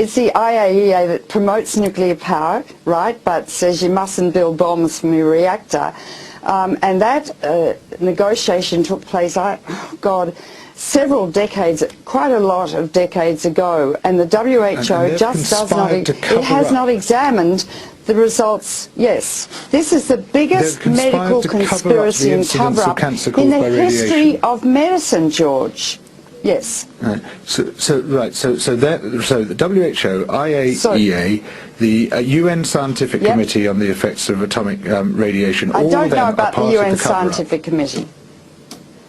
It's the IAEA that promotes nuclear power, right, but says you mustn't build bombs from your reactor. And that negotiation took place, several decades, quite a lot of decades ago, and the WHO just does not, it has not examined the results. Yes, this is the biggest medical conspiracy and cover-up in the history of medicine, George. Yes. Right. So the WHO, IAEA, the UN Scientific Committee on the Effects of Atomic Radiation, all I don't of them know about are part the UN of the cover-up. Scientific Committee.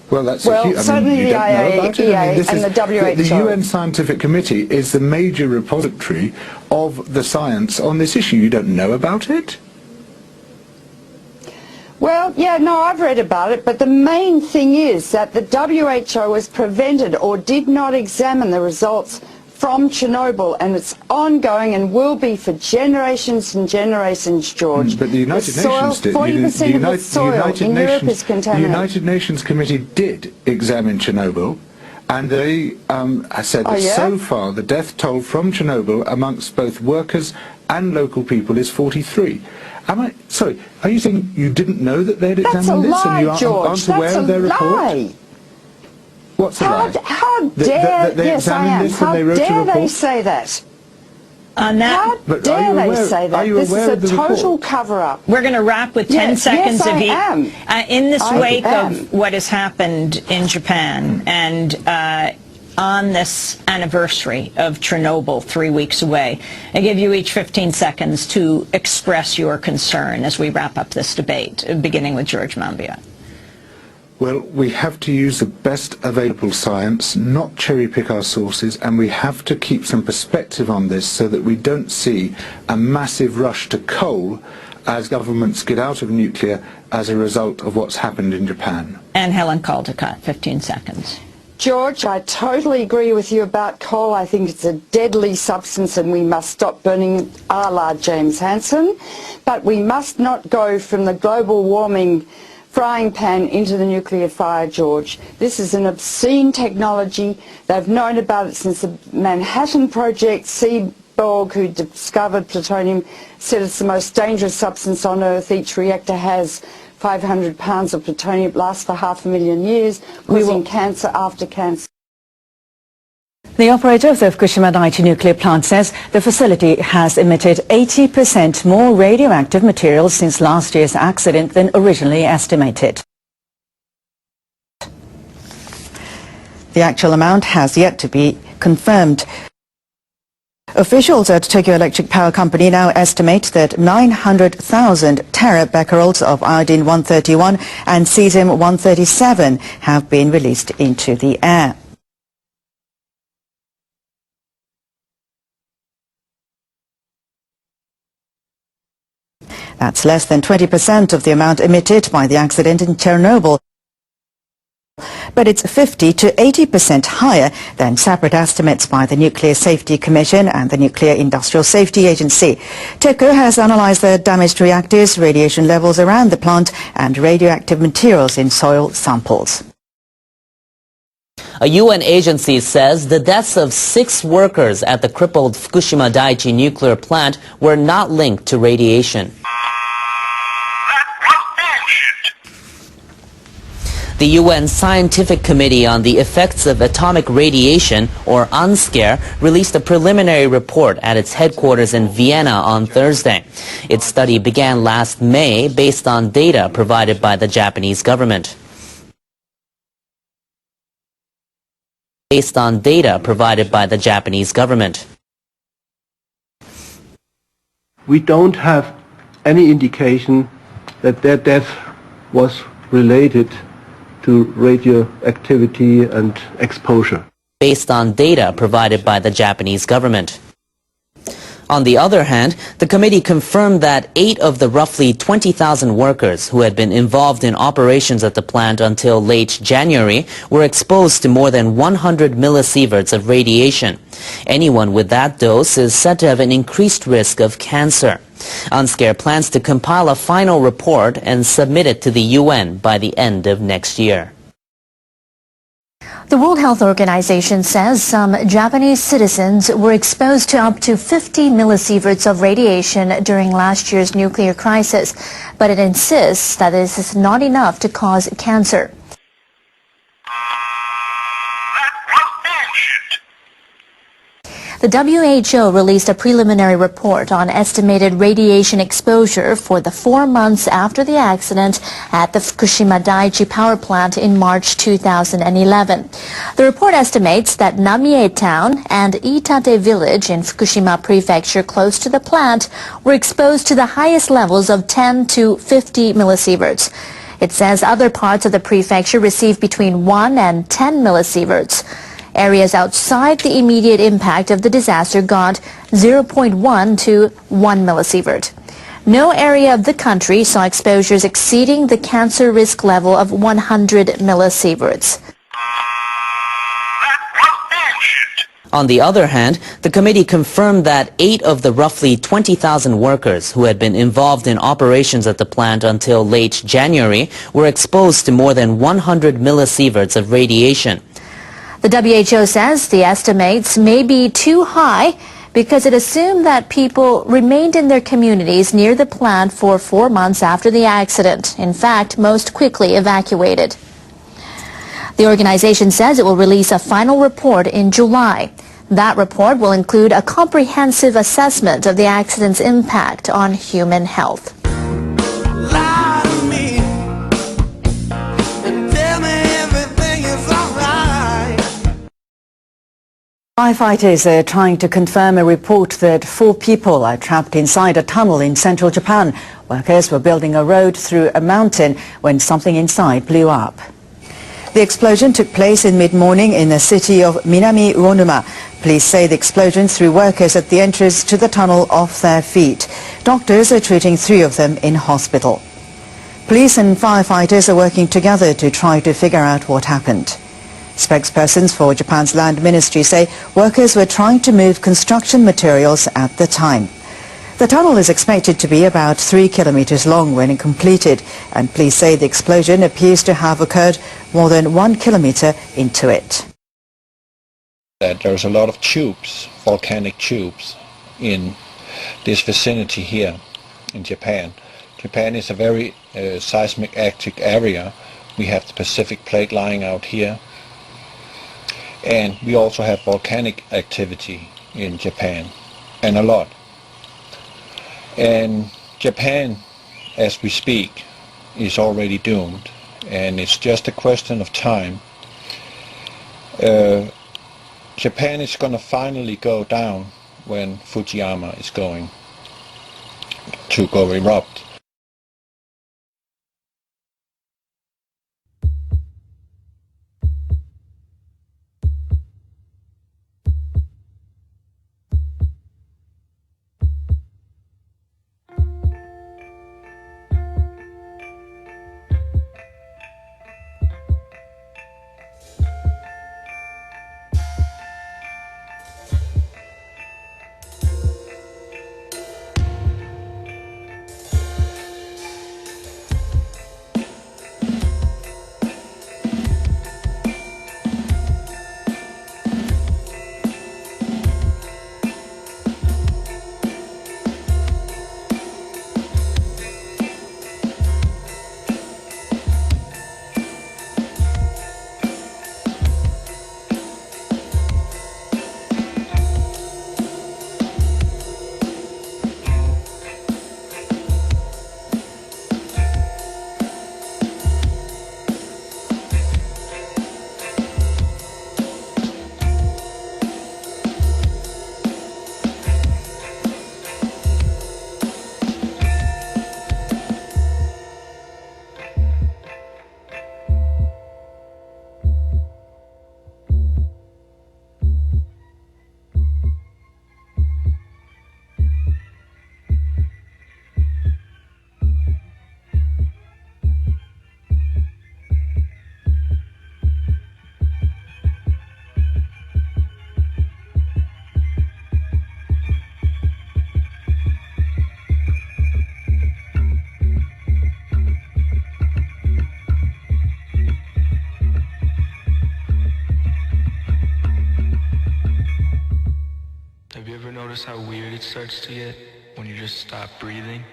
Well, that's certainly the IAEA and the WHO. The UN Scientific Committee is the major repository of the science on this issue. You don't know about it? Well, yeah, no, I've read about it, but the main thing is that the WHO has prevented or did not examine the results from Chernobyl, and it's ongoing and will be for generations and generations, George. But the United Nations did. 40% of the soil in Europe is contaminated. The United Nations Committee did examine Chernobyl, and they said that so far the death toll from Chernobyl amongst both workers and local people is 43. Sorry, are you saying you didn't know that they'd examined this and you aren't aware of their report? What's a lie? How dare, yes I am, how dare they say that? On that, how dare they say that? This is a total cover-up. We're going to wrap with 10 seconds of each. In this wake of what has happened in Japan and on this anniversary of Chernobyl 3 weeks away, I give you each 15 seconds to express your concern as we wrap up this debate, beginning with George Monbiot. Well, we have to use the best available science, not cherry-pick our sources, and we have to keep some perspective on this so that we don't see a massive rush to coal as governments get out of nuclear as a result of what's happened in Japan. And Helen Caldicott, 15 seconds. George, I totally agree with you about coal. I think it's a deadly substance and we must stop burning it, a la James Hansen. But we must not go from the global warming frying pan into the nuclear fire, George. This is an obscene technology. They've known about it since the Manhattan Project. Seaborg, who discovered plutonium, said it's the most dangerous substance on Earth. Each reactor has 500 pounds of plutonium. It lasts for 500,000 years, causing cancer after cancer. The operator of the Fukushima Daiichi nuclear plant says the facility has emitted 80% more radioactive materials since last year's accident than originally estimated. The actual amount has yet to be confirmed. Officials at Tokyo Electric Power Company now estimate that 900,000 terabecquerels of iodine-131 and cesium-137 have been released into the air. That's less than 20% of the amount emitted by the accident in Chernobyl, but it's 50 to 80% higher than separate estimates by the Nuclear Safety Commission and the Nuclear Industrial Safety Agency. TECO has analyzed the damaged reactors, radiation levels around the plant, and radioactive materials in soil samples. A UN agency says the deaths of 6 workers at the crippled Fukushima Daiichi nuclear plant were not linked to radiation. The UN Scientific Committee on the Effects of Atomic Radiation, or UNSCARE, released a preliminary report at its headquarters in Vienna on Thursday. Its study began last May based on data provided by the Japanese government. We don't have any indication that their death was related to radioactivity and exposure. Based on data provided by the Japanese government. On the other hand, the committee confirmed that 8 of the roughly 20,000 workers who had been involved in operations at the plant until late January were exposed to more than 100 millisieverts of radiation. Anyone with that dose is said to have an increased risk of cancer. UNSCARE plans to compile a final report and submit it to the UN by the end of next year. The World Health Organization says some Japanese citizens were exposed to up to 50 millisieverts of radiation during last year's nuclear crisis, but it insists that this is not enough to cause cancer. The WHO released a preliminary report on estimated radiation exposure for the 4 months after the accident at the Fukushima Daiichi power plant in March 2011. The report estimates that Namie town and Iitate village in Fukushima prefecture close to the plant were exposed to the highest levels of 10 to 50 millisieverts. It says other parts of the prefecture received between 1 and 10 millisieverts. Areas outside the immediate impact of the disaster got 0.1 to 1 millisievert. No area of the country saw exposures exceeding the cancer risk level of 100 millisieverts. On the other hand, the committee confirmed that 8 of the roughly 20,000 workers who had been involved in operations at the plant until late January were exposed to more than 100 millisieverts of radiation. The WHO says the estimates may be too high because it assumed that people remained in their communities near the plant for 4 months after the accident. In fact, most quickly evacuated. The organization says it will release a final report in July. That report will include a comprehensive assessment of the accident's impact on human health. Firefighters are trying to confirm a report that 4 people are trapped inside a tunnel in central Japan. Workers were building a road through a mountain when something inside blew up. The explosion took place in mid-morning in the city of Minami Uonuma. Police say the explosion threw workers at the entrance to the tunnel off their feet. Doctors are treating 3 of them in hospital. Police and firefighters are working together to try to figure out what happened. Spokespersons for Japan's land ministry say workers were trying to move construction materials at the time. The tunnel is expected to be about 3 kilometers long when completed, and police say the explosion appears to have occurred more than 1 kilometer into it. There's a lot of tubes, volcanic tubes, in this vicinity here in Japan. Japan is a very seismic active area. We have the Pacific plate lying out here. And we also have volcanic activity in Japan, and a lot. And Japan, as we speak, is already doomed, and it's just a question of time. Japan is going to finally go down when Fukushima is going to go erupt. notice how weird it starts to get when you just stop breathing?